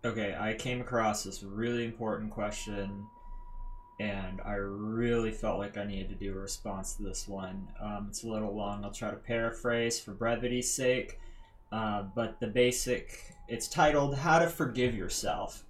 Okay, I came across this really important question, and I really felt like I needed to do a response to this one. It's a little long. I'll try to paraphrase for brevity's sake. But it's titled "How to Forgive Yourself."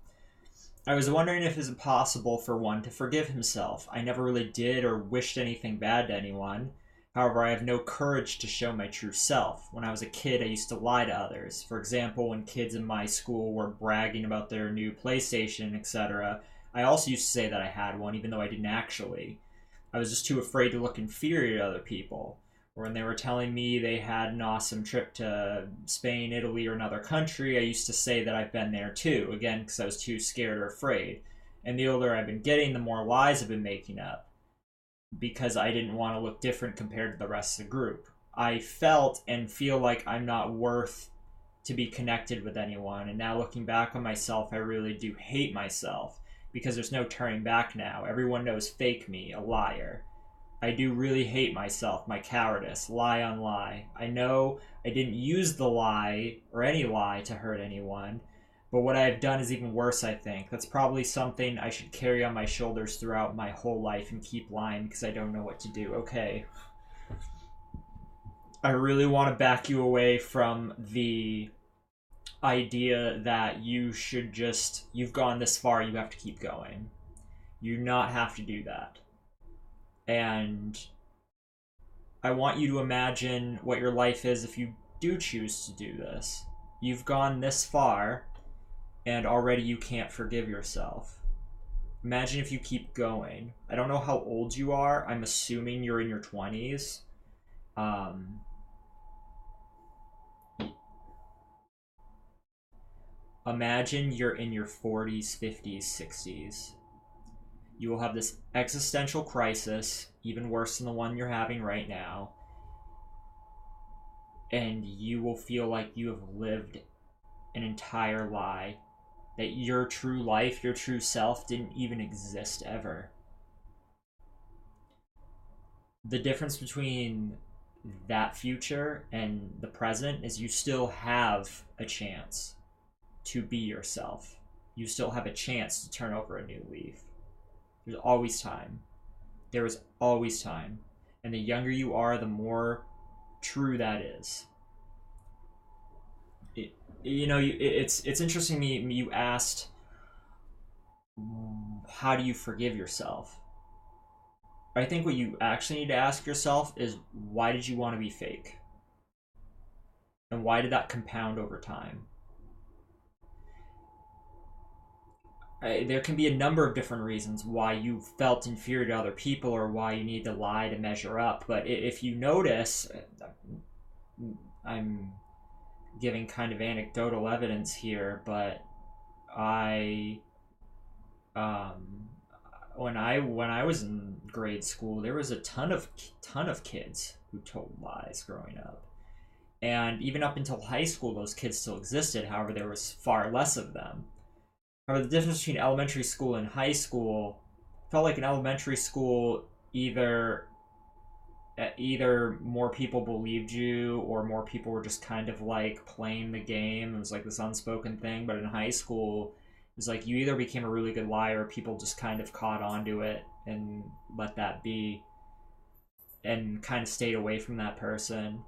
I was wondering if it's possible for one to forgive himself. I never really did or wished anything bad to anyone. However, I have no courage to show my true self. When I was a kid, I used to lie to others. For example, when kids in my school were bragging about their new PlayStation, etc., I also used to say that I had one, even though I didn't actually. I was just too afraid to look inferior to other people. Or when they were telling me they had an awesome trip to Spain, Italy, or another country, I used to say that I've been there too, again, because I was too scared or afraid. And the older I've been getting, the more lies I've been making up because I didn't want to look different compared to the rest of the group. I felt and feel like I'm not worth to be connected with anyone. And now looking back on myself, I really do hate myself because there's no turning back now. Everyone knows fake me, a liar. I do really hate myself, my cowardice, lie on lie. I know I didn't use the lie or any lie to hurt anyone, but what I have done is even worse, I think. That's probably something I should carry on my shoulders throughout my whole life and keep lying because I don't know what to do. Okay. I really want to back you away from the idea that you've gone this far, you have to keep going. You do not have to do that. And I want you to imagine what your life is if you do choose to do this. You've gone this far, and already you can't forgive yourself. Imagine if you keep going. I don't know how old you are. I'm assuming you're in your 20s. Um, Imagine you're in your 40s, 50s, 60s. You will have this existential crisis, even worse than the one you're having right now, and you will feel like you have lived an entire lie, that your true life, your true self didn't even exist ever. The difference between that future and the present is you still have a chance to be yourself. You still have a chance to turn over a new leaf. There's always time. There is always time. And the younger you are, the more true that is. It, it's interesting. Me, you asked, how do you forgive yourself? I think what you actually need to ask yourself is, why did you want to be fake? And why did that compound over time? There can be a number of different reasons why you felt inferior to other people or why you need to lie to measure up. But if you notice, I'm giving kind of anecdotal evidence here, but I, um, when I was in grade school, there was a ton of kids who told lies growing up, and even up until high school, those kids still existed. However, there was far less of them. However, the difference between elementary school and high school felt like in elementary school, either more people believed you or more people were just kind of like playing the game. It was like this unspoken thing. But in high school, it was like you either became a really good liar or people just kind of caught onto it and let that be and kind of stayed away from that person.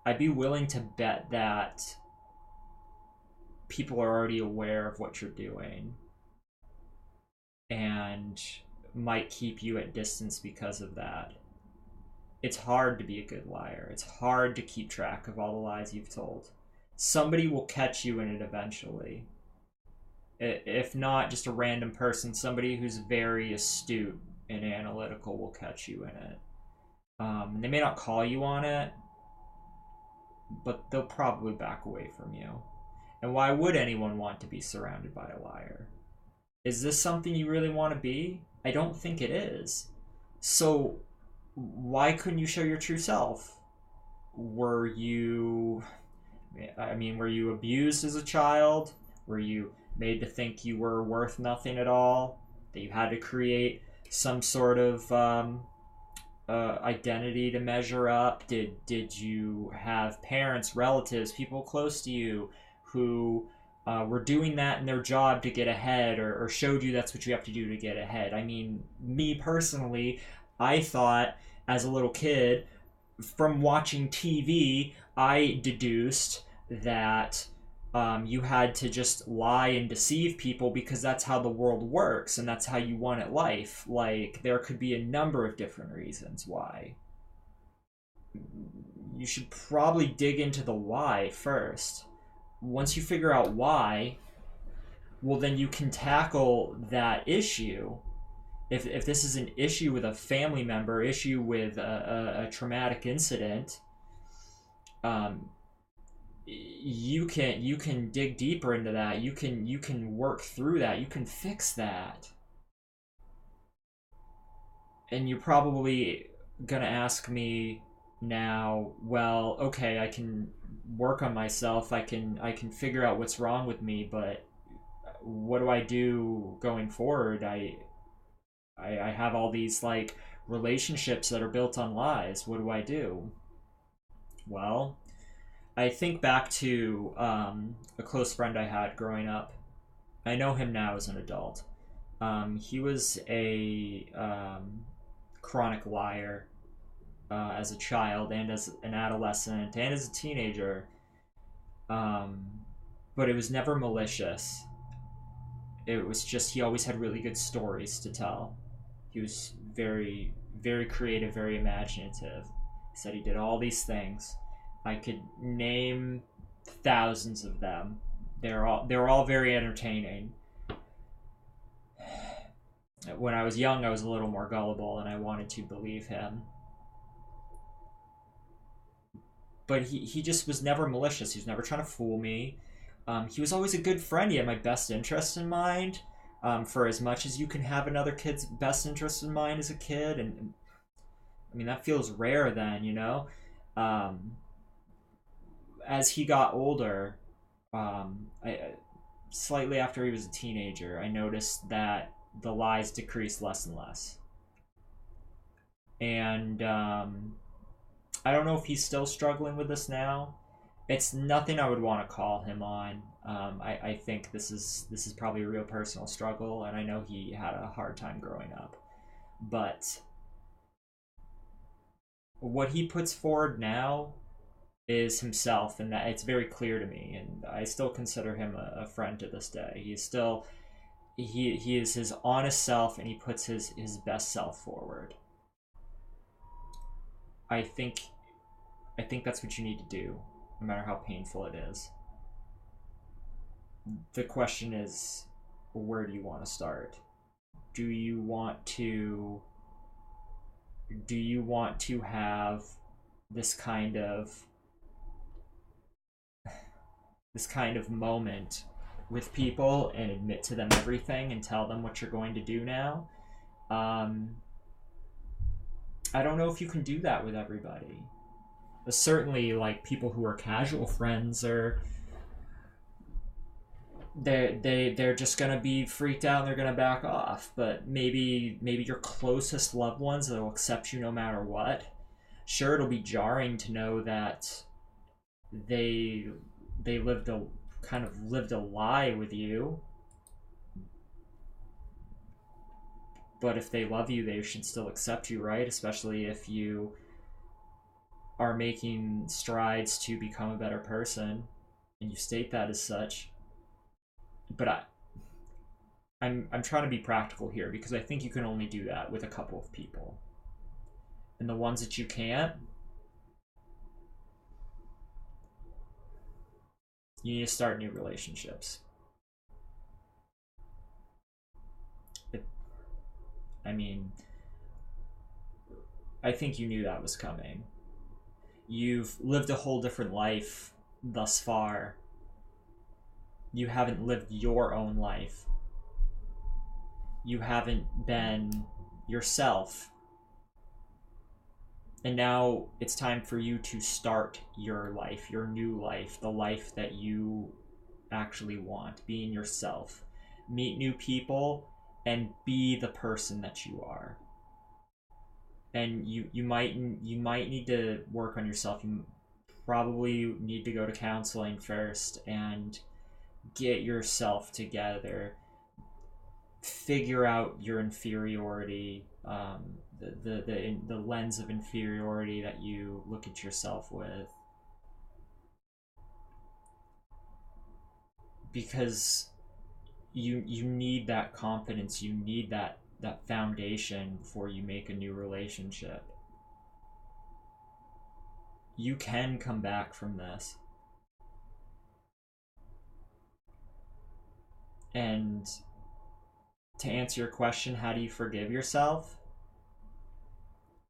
I'd be willing to bet that people are already aware of what you're doing and might keep you at distance because of that. It's hard to be a good liar. It's hard to keep track of all the lies you've told. Somebody will catch you in it eventually. If not just a random person, somebody who's very astute and analytical will catch you in it. And they may not call you on it, but they'll probably back away from you. And why would anyone want to be surrounded by a liar? Is this something you really want to be? I don't think it is. So why couldn't you show your true self? Were you, were you abused as a child? Were you made to think you were worth nothing at all? That you had to create some sort of identity to measure up? Did you have parents, relatives, people close to you who were doing that in their job to get ahead, or showed you that's what you have to do to get ahead. I mean, me personally, I thought as a little kid from watching TV, I deduced that you had to just lie and deceive people because that's how the world works and that's how you want it life. Like, there could be a number of different reasons why. You should probably dig into the why first. Once you figure out why, well, then you can tackle that issue. If this is an issue with a family member, issue with a traumatic incident, um, you can dig deeper into that. You can work through that. You can fix that. And you're probably gonna ask me now, well, okay, I can work on myself. I can figure out what's wrong with me, but what do I do going forward? I have all these like relationships that are built on lies. What do I do? Well, I think back to a close friend I had growing up. I know him now as an adult. He was a chronic liar as a child and as an adolescent and as a teenager, um, but it was never malicious. It was just he always had really good stories to tell. He was very, very creative, very imaginative. He said he did all these things. I could name thousands of them. They're all very entertaining. When I was young, I was a little more gullible and I wanted to believe him. But he just was never malicious. He was never trying to fool me. He was always a good friend. He had my best interest in mind. For as much as you can have another kid's best interest in mind as a kid, and I mean that feels rare then, you know. Um, as he got older, slightly after he was a teenager, I noticed that the lies decreased less and less. And I don't know if he's still struggling with this now. It's nothing I would want to call him on. I think this is probably a real personal struggle, and I know he had a hard time growing up. But what he puts forward now is himself, and that it's very clear to me. And I still consider him a friend to this day. He's still he is his honest self, and he puts his best self forward. I think I think that's what you need to do, no matter how painful it is. The question is, where do you want to start? Do you want to have this kind of moment with people and admit to them everything and tell them what you're going to do now? Um, I don't know if you can do that with everybody. Certainly, like people who are casual friends are they're just gonna be freaked out and they're gonna back off. But maybe your closest loved ones that'll accept you no matter what. Sure, it'll be jarring to know that they they lived a lie with you, but if they love you, they should still accept you, right? Especially if you are making strides to become a better person and you state that as such. But I'm trying to be practical here because I think you can only do that with a couple of people. And the ones that you can't, you need to start new relationships. It, I mean, I think you knew that was coming. You've lived a whole different life thus far. You haven't lived your own life. You haven't been yourself. And now it's time for you to start your life, your new life, the life that you actually want, being yourself. Meet new people and be the person that you are. And you might need to work on yourself. You probably need to go to counseling first and get yourself together, figure out your inferiority, the lens of inferiority that you look at yourself with, because you need that confidence, you need that foundation before you make a new relationship. You can come back from this. And to answer your question, how do you forgive yourself?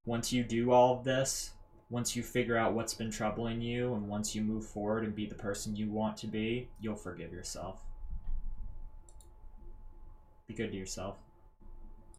Once you do all of this, once you figure out what's been troubling you, and once you move forward and be the person you want to be, you'll forgive yourself. Be good to yourself.